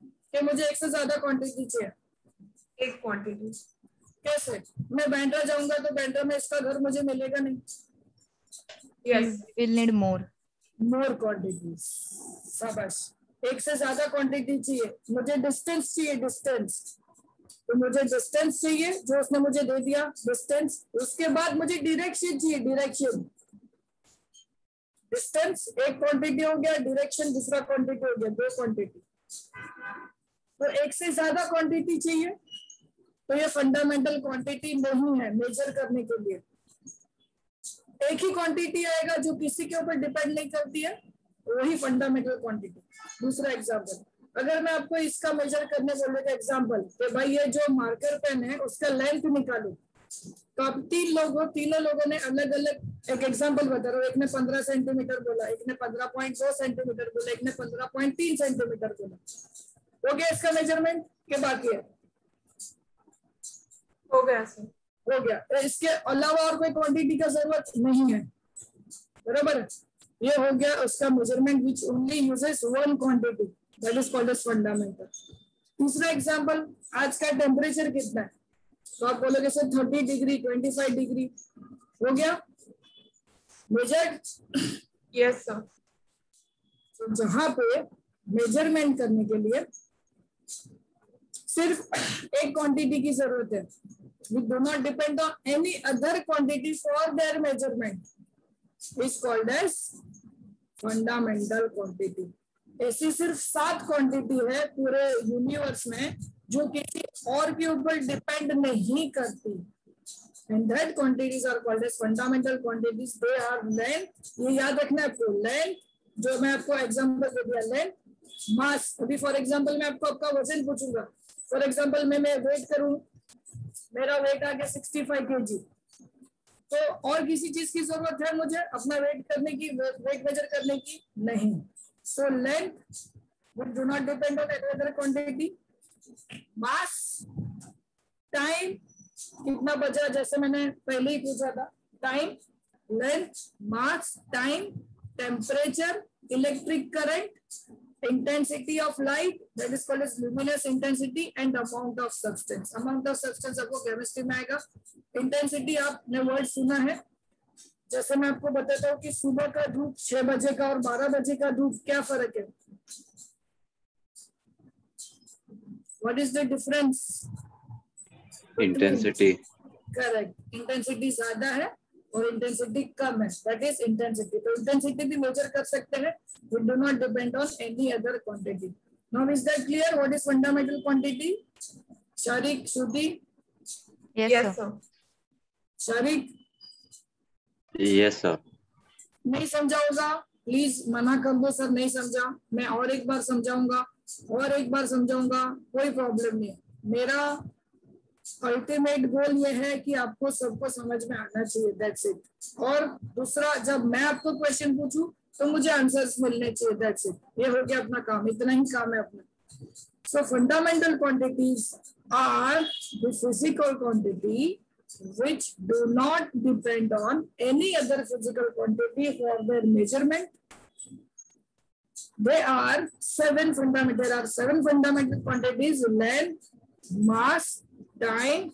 कि मुझे एक से ज्यादा क्वांटिटी चाहिए? एक क्वांटिटी। कैसे? मैं बैंड्रा जाऊंगा तो बैंड्रा में इसका घर मुझे मिलेगा नहीं। Yes, We'll need more. मोर क्वांटिटीज। शाबाश। एक से ज्यादा क्वांटिटी चाहिए। मुझे डिस्टेंस चाहिए, डिस्टेंस। तो मुझे डिस्टेंस चाहिए जो उसने मुझे दे दिया, डिस्टेंस। उसके बाद मुझे डायरेक्शन चाहिए, डायरेक्शन। डिस्टेंस एक क्वांटिटी हो गया, डायरेक्शन दूसरा क्वांटिटी हो गया, दो क्वांटिटी। तो एक से ज्यादा क्वांटिटी चाहिए तो ये फंडामेंटल क्वांटिटी नहीं है मेजर करने के लिए। एक ही क्वांटिटी आएगा जो किसी के ऊपर डिपेंड नहीं करती है, वही फंडामेंटल क्वांटिटी। दूसरा एग्जांपल, अगर मैं आपको इसका मेजर करने बोलूंगा एग्जांपल कि भाई ये जो मार्कर पेन है उसका लेंथ निकालो, तो आप 3 लोग हो, तीनों लोगों ने अलग अलग एक एग्जांपल बता रहा हूँ। एक ने 15 सेंटीमीटर बोला, एक ने 15.2 सेंटीमीटर बोला, एक ने 15.3 सेंटीमीटर बोला। हो गया इसका मेजरमेंट के बाकी है? हो गया सर। हो गया। तो इसके अलावा और कोई क्वांटिटी का जरूरत नहीं है, बराबर है? ये हो गया उसका measurement which only uses one quantity, that is called as fundamental. तीसरा एग्जांपल, आज का टेम्परेचर कितना है? तो आप बोलोगे सर 30 डिग्री, 25 डिग्री। हो गया मेजर्ड? Yes sir. तो जहां पे मेजरमेंट करने के लिए सिर्फ एक क्वांटिटी की जरूरत है, we do not depend on any other quantity for their measurement, is called as fundamental quantity. ऐसी सिर्फ 7 क्वांटिटी है पूरे यूनिवर्स में जो किसी और के ऊपर डिपेंड नहीं करती, and that quantities are called as fundamental quantities. They are length, ये याद रखना है आपको, length जो मैं आपको एग्जांपल दे दिया, length, मास। अभी फॉर एग्जांपल मैं आपको आपका वजन पूछूंगा। फॉर एग्जांपल मैं वेट करूं, मेरा वेट आ गया 65 kg, तो और किसी चीज की जरूरत है मुझे अपना वेट करने की, वेट मेजर करने की? नहीं। So length will do not depend on any other quantity. Mass, time, कितना बजा, जैसे मैंने पहले ही पूछा था, time, length, mass, time, temperature, electric current, intensity of light, that is called as luminous intensity, and amount of substance. Amount of substance आपको chemistry में आएगा। इंटेंसिटी आपने वर्ड सुना है, जैसे मैं आपको बताता हूँ कि सुबह का धूप 6 बजे का और 12 बजे का धूप क्या फर्क है? What is the difference? Intensity. Correct. Intensity ज्यादा है और intensity कम है. That is intensity. तो intensity भी measure कर सकते हैं. We do not depend on any other quantity. Now is that clear? What is fundamental quantity? Sharik, Shruti? Yes, sir. Sharik? Yes, sir. नहीं समझा होगा प्लीज मना कर दो सर, नहीं समझा. मैं और एक बार समझाऊंगा और एक बार समझाऊंगा, कोई प्रॉब्लम नहीं है. मेरा अल्टीमेट गोल ये है कि आपको सबको समझ में आना चाहिए. That's it. और दूसरा, जब मैं आपको क्वेश्चन पूछूं तो मुझे आंसर्स मिलने चाहिए. That's it. ये हो गया अपना काम, इतना ही काम है अपना. So fundamental quantities are the physical quantity which do not depend on any other physical quantity for their measurement. There are seven fundamental quantities: length, mass, time,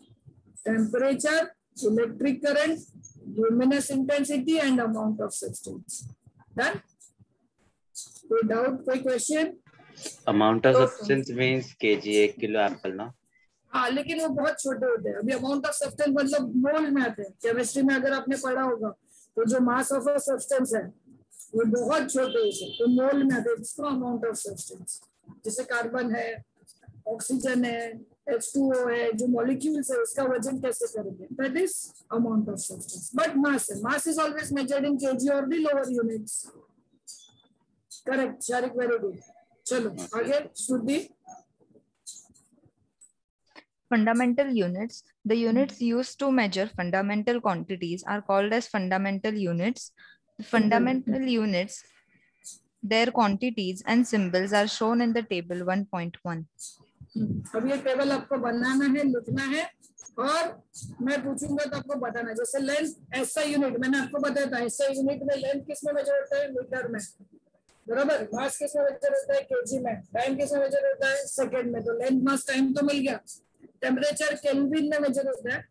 temperature, electric current, luminous intensity, and amount of substance. Done? कोई doubt, कोई question? Amount of substance means kg, 1 kilo apple ना. हाँ, लेकिन वो बहुत छोटे होते हैं. अभी अमाउंट ऑफ सब्सटेंस मतलब मोल में आते हैं. केमिस्ट्री में अगर आपने पढ़ा होगा तो जो मास ऑफ अ सब्सटेंस है वो बहुत छोटे होते हैं, तो मोल में आते हैं. इसको अमाउंट ऑफ सब्सटेंस, जैसे कार्बन है, ऑक्सीजन है, H2O है, जो मॉलिक्यूल्स है उसका वजन कैसे करेंगे, that is amount of substance. But mass है, mass is always measured in kg और the lower units. Correct Shariq, very good. चलो आगे श्रुति. Fundamental units. The units used to measure fundamental quantities are called as fundamental units. The fundamental units, their quantities and symbols are shown in the table 1.1. अब ये table आपको बनाना है, लिखना है, और मैं पूछूंगा तो आपको बताना. जैसे लेंथ एसआई यूनिट, मैंने आपको बताया था एसआई यूनिट में लेंथ किस में मेजर होता है, मीटर में, बराबर. मास किस में मेजर होता है, केजी में. टाइम किस में मेजर होता है, सेकंड में. तो लेंथ मास टाइम तो मिल गया. टेम्परेचर केल्विन में मेजर होता है.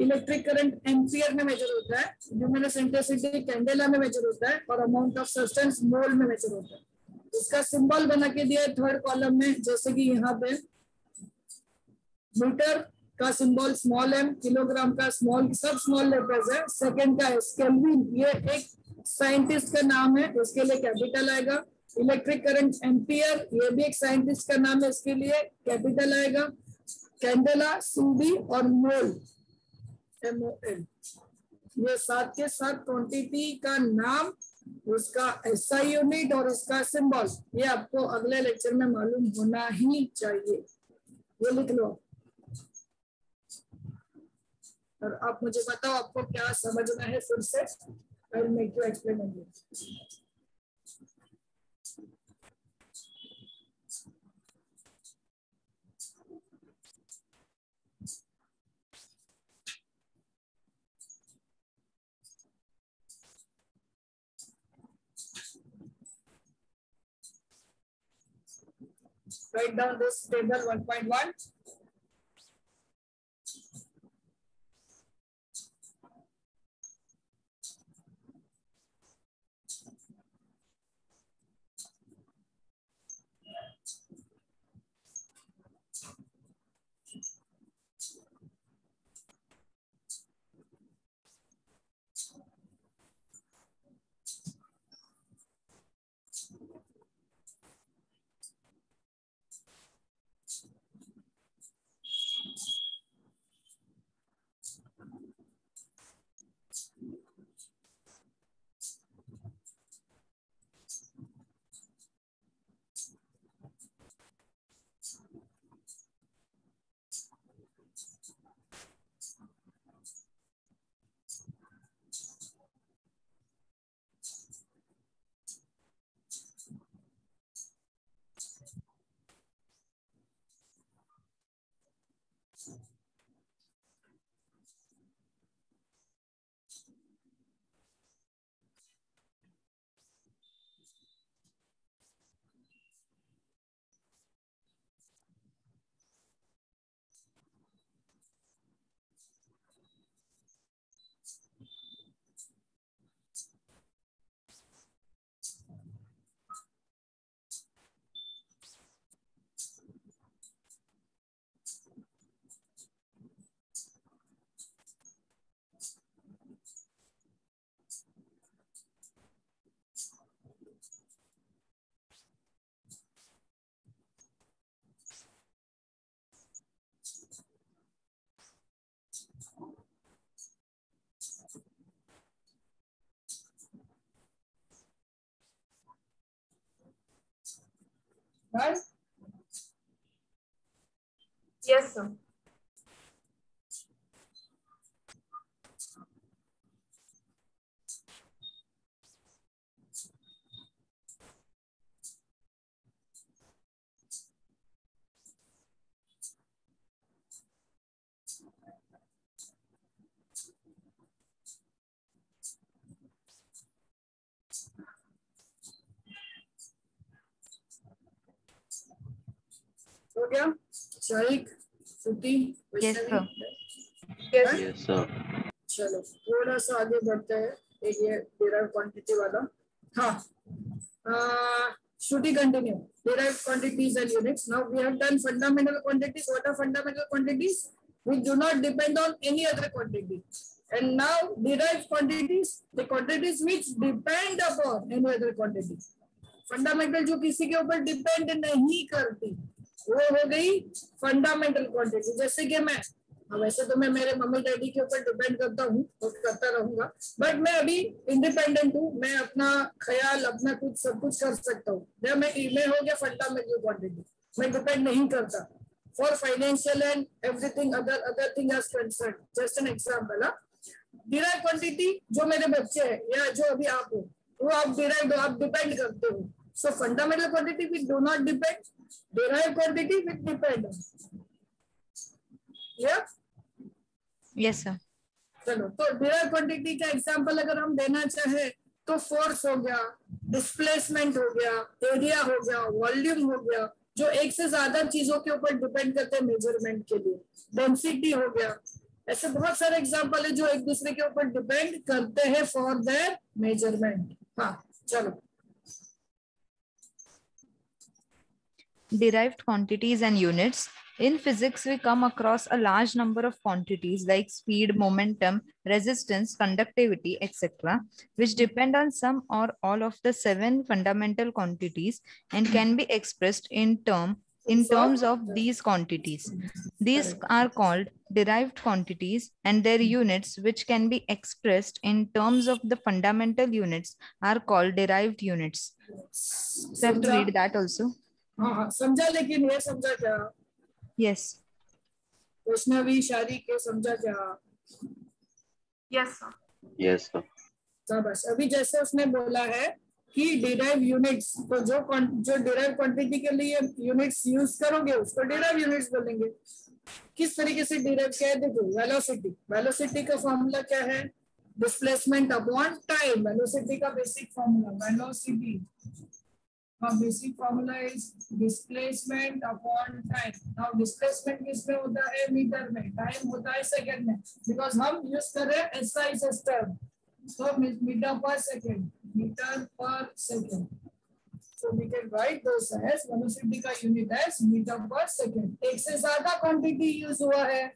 इलेक्ट्रिक करंट एम्पियर में मेजर होता है. ल्यूमिनस इंटेंसिटी कैंडेला में मेजर होता है. और अमाउंट ऑफ सब्सटेंस मोल में मेजर होता है. उसका सिंबल बना के दिया है थर्ड कॉलम में, जैसे कि यहाँ पे मीटर का सिंबल स्मॉल एम, किलोग्राम का स्मॉल, सब स्मॉल लेटर्स है. सेकंड का केल्विन, ये एक साइंटिस्ट का नाम है, इसके लिए कैपिटल आएगा. इलेक्ट्रिक करंट एम्पियर, ये भी एक साइंटिस्ट का नाम है, इसके लिए कैपिटल आएगा. कैंडेला, सीडी और मोल, MOL, ये सात के साथ क्वांटिटी का नाम, उसका एसआई यूनिट और उसका सिंबल, ये आपको अगले लेक्चर में मालूम होना ही चाहिए. ये लिख लो और आप मुझे बताओ आपको क्या समझना है. फिर से I will make you explain again. Write down this table 1.1. right? Yes, sir. हो गया शारिक, श्रुति, Yes, Vaishnavi? sir. Yes. Yes, sir. चलो थोड़ा सा आगे बढ़ते हैं, एक ये derived quantity वाला. हाँ, Shruti continue. Derived quantities and units. Now we have done fundamental quantities. What are fundamental quantities? Which do not depend on any other quantity. And now derived quantities, the quantities which depend upon any other quantity. Fundamental जो किसी के ऊपर depend नहीं करती, वो हो गई fundamental quantity. जैसे कि मैं, वैसे तो मैं मेरे मम्मी डैडी के ऊपर डिपेंड करता हूँ और करता रहूंगा, बट मैं अभी इंडिपेंडेंट हूँ. मैं अपना ख्याल, अपना कुछ सब कुछ कर सकता हूँ. मैं हो गया फंडामेंटल क्वांटिटी. मैं डिपेंड नहीं करता for financial and everything other thing as concern. Just an example. Derive quantity जो मेरे बच्चे हैं या जो अभी आप हो, वो आप डिराइव, आप डिपेंड करते हो. सो fundamental quantity which do not depend, derive quantity which depend. Yes, sir. चलो, तो डिराइव क्वांटिटी का एग्जांपल अगर हम देना चाहे तो फोर्स हो गया, डिस्प्लेसमेंट हो गया, एरिया हो गया, वॉल्यूम हो गया, जो एक से ज्यादा चीजों के ऊपर डिपेंड करते हैं मेजरमेंट के लिए. डेंसिटी हो गया. ऐसे बहुत सारे एग्जांपल है जो एक दूसरे के ऊपर डिपेंड करते हैं फॉर देयर मेजरमेंट. हाँ चलो. Derived quantities and units. In physics, we come across a large number of quantities like speed, momentum, resistance, conductivity, etc., which depend on some or all of the 7 fundamental quantities and can be expressed in terms of these quantities. These are called derived quantities, and their units, which can be expressed in terms of the fundamental units, are called derived units. So I have to read that also. हाँ समझा, लेकिन ये समझा क्या? Yes. Vaishnavi, शारी के समझा क्या? Yes, sir. Yes, sir. बस अभी जैसे उसने बोला है कि डिराइव यूनिट्स, तो जो डिराइव क्वांटिटी के लिए यूनिट्स यूज करोगे उसको डिराइव यूनिट्स बोलेंगे. किस तरीके से डिराइव किया है देखो. वेलोसिटी का फॉर्मूला क्या है? Displacement upon time. वेलोसिटी का basic formula, velocity basic formula is displacement upon time. Now displacement किसमें होता है? मीटर में. टाइम होता है सेकंड में, बिकॉज हम यूज कर रहे हैं SI system. So meter per second. So we can write those as velocity का unit as meter per second. एक से ज्यादा quantity use हुआ है,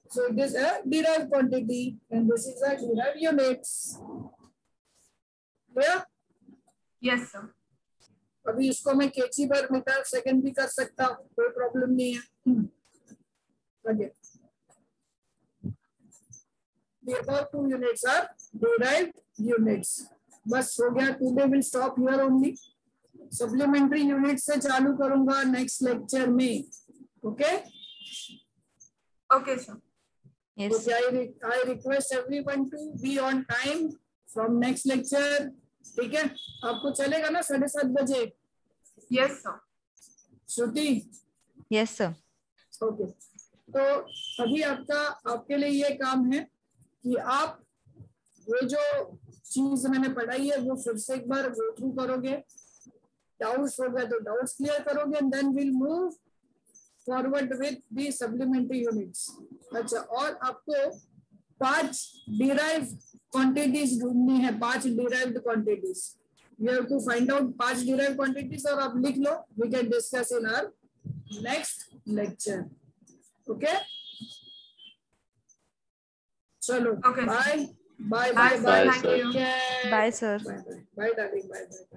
so it is a derived quantity and this is a derived units. Clear? Yes, sir. अभी इसको मैं kg per meter second भी कर सकता हूँ, कोई प्रॉब्लम नहीं है. Okay. The above 2 units are derived units. बस हो गया. Today will stop here only. Supplementary units से चालू करूंगा next lecture में. Okay? Okay, sir. Yes. Okay, I request everyone to be on time from next lecture. ठीक है? आपको चलेगा ना 7:30 बजे? Yes, sir. श्रुति? Yes, sir. Okay. तो अभी आपके लिए ये काम है कि आप वो जो चीज मैंने पढ़ाई है वो फिर से एक बार गो थ्रू करोगे. डाउट्स हो गए तो डाउट्स क्लियर करोगे and then will move forward with the supplementary units. अच्छा, और आपको 5 डिराइव क्वांटिटीज ढूंढनी है. 5 derived quantities. You have to find out 5 derived quantities और आप लिख लो. We can discuss in our next lecture. Okay, चलो. Okay. Bye bye Bye, bye sir. Bye. Thank you. Bye, sir. Bye darling. Bye.